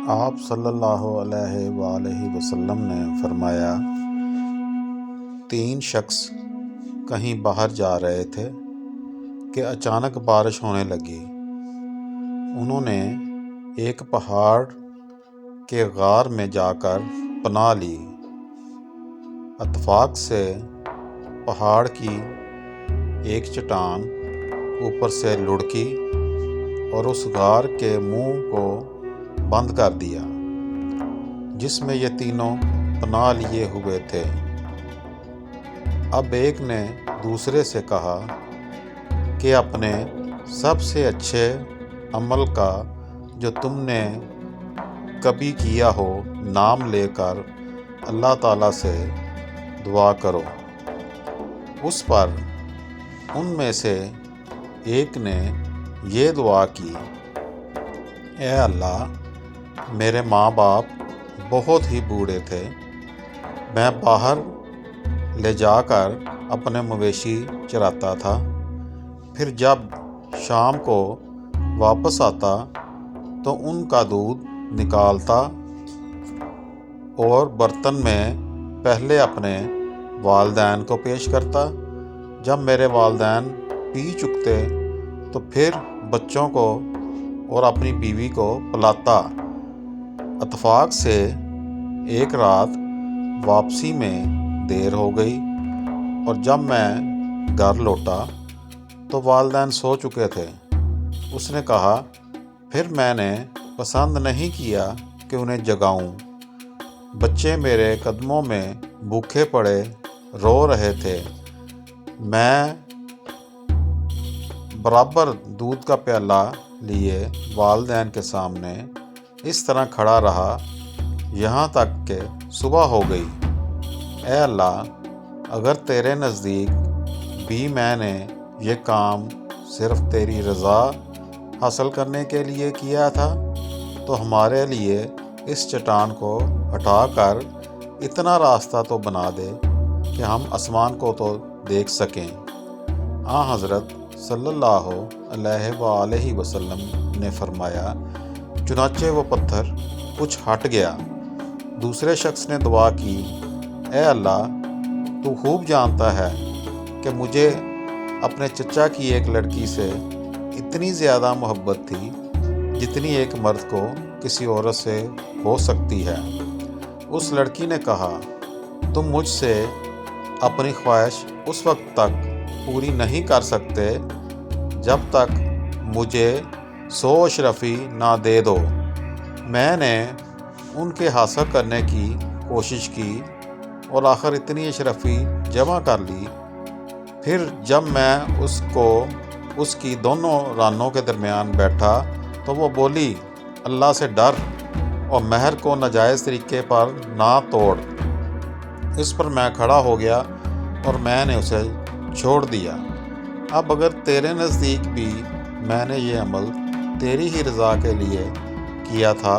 آپ صلی اللہ علیہ وآلہ وسلم نے فرمایا، 3 شخص کہیں باہر جا رہے تھے کہ اچانک بارش ہونے لگی۔ انہوں نے ایک پہاڑ کے غار میں جا کر پناہ لی۔ اتفاق سے پہاڑ کی ایک چٹان اوپر سے لڑکی اور اس غار کے منہ کو بند کر دیا جس میں یہ تینوں پناہ لیے ہوئے تھے۔ اب ایک نے دوسرے سے کہا کہ اپنے سب سے اچھے عمل کا جو تم نے کبھی کیا ہو نام لے کر اللہ تعالیٰ سے دعا کرو۔ اس پر ان میں سے ایک نے یہ دعا کی، اے اللہ، میرے ماں باپ بہت ہی بوڑھے تھے، میں باہر لے جا کر اپنے مویشی چراتا تھا، پھر جب شام کو واپس آتا تو ان کا دودھ نکالتا اور برتن میں پہلے اپنے والدین کو پیش کرتا، جب میرے والدین پی چکتے تو پھر بچوں کو اور اپنی بیوی کو پلاتا۔ اتفاق سے ایک رات واپسی میں دیر ہو گئی اور جب میں گھر لوٹا تو والدین سو چکے تھے۔ اس نے کہا، پھر میں نے پسند نہیں کیا کہ انہیں جگاؤں۔ بچے میرے قدموں میں بھوکے پڑے رو رہے تھے۔ میں برابر دودھ کا پیالہ لیے والدین کے سامنے اس طرح کھڑا رہا یہاں تک کہ صبح ہو گئی۔ اے اللہ، اگر تیرے نزدیک بھی میں نے یہ کام صرف تیری رضا حاصل کرنے کے لیے کیا تھا تو ہمارے لیے اس چٹان کو ہٹا کر اتنا راستہ تو بنا دے کہ ہم آسمان کو تو دیکھ سکیں۔ حضرت صلی اللہ علیہ وآلہ وسلم نے فرمایا، چنانچہ وہ پتھر کچھ ہٹ گیا۔ دوسرے شخص نے دعا کی، اے اللہ، تو خوب جانتا ہے کہ مجھے اپنے چچا کی ایک لڑکی سے اتنی زیادہ محبت تھی جتنی ایک مرد کو کسی عورت سے ہو سکتی ہے۔ اس لڑکی نے کہا، تم مجھ سے اپنی خواہش اس وقت تک پوری نہیں کر سکتے جب تک مجھے 100 اشرفی نہ دے دو۔ میں نے ان کے حاصل کرنے کی کوشش کی اور آخر اتنی اشرفی جمع کر لی۔ پھر جب میں اس کی دونوں رانوں کے درمیان بیٹھا تو وہ بولی، اللہ سے ڈر اور مہر کو ناجائز طریقے پر نہ توڑ۔ اس پر میں کھڑا ہو گیا اور میں نے اسے چھوڑ دیا۔ اب اگر تیرے نزدیک بھی میں نے یہ عمل تیری ہی رضا کے لیے کیا تھا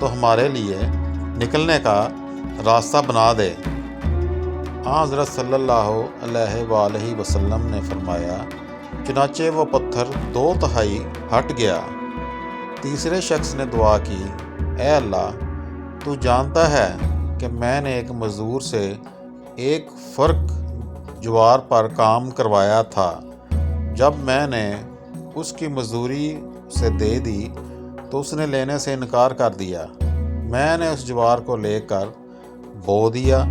تو ہمارے لیے نکلنے کا راستہ بنا دے۔ حضرت صلی اللہ علیہ وآلہ وسلم نے فرمایا، چنانچہ وہ پتھر 2/3 ہٹ گیا۔ تیسرے شخص نے دعا کی، اے اللہ، تو جانتا ہے کہ میں نے ایک مزدور سے ایک فرق جوار پر کام کروایا تھا۔ جب میں نے اس کی مزدوری اسے دے دی تو اس نے لینے سے انکار کر دیا۔ میں نے اس جوار کو لے کر بو دیا۔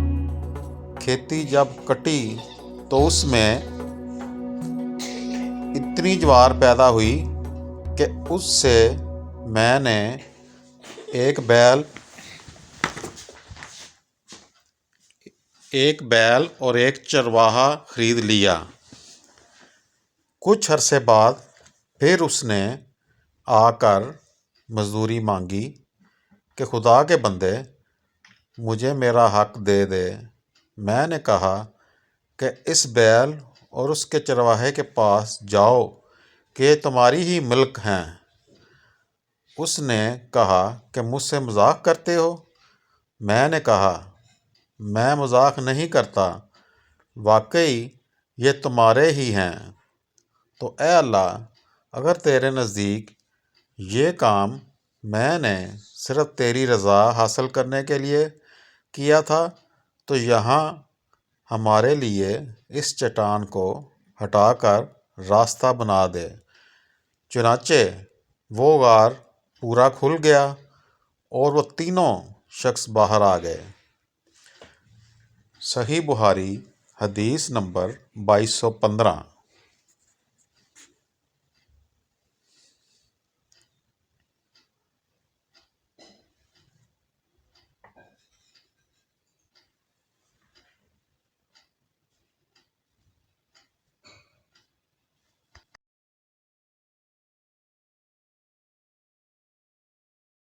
کھیتی جب کٹی تو اس میں اتنی جوار پیدا ہوئی کہ اس سے میں نے ایک بیل اور ایک چرواہا خرید لیا۔ کچھ عرصے بعد پھر اس نے آ کر مزدوری مانگی کہ خدا کے بندے، مجھے میرا حق دے دے۔ میں نے کہا کہ اس بیل اور اس کے چرواہے کے پاس جاؤ کہ یہ تمہاری ہی ملک ہیں۔ اس نے کہا کہ مجھ سے مذاق کرتے ہو؟ میں نے کہا، میں مذاق نہیں کرتا، واقعی یہ تمہارے ہی ہیں۔ تو اے اللہ، اگر تیرے نزدیک یہ کام میں نے صرف تیری رضا حاصل کرنے کے لیے کیا تھا تو یہاں ہمارے لیے اس چٹان کو ہٹا کر راستہ بنا دے۔ چنانچہ وہ غار پورا کھل گیا اور وہ تینوں شخص باہر آ گئے۔ صحیح بخاری حدیث نمبر 2215۔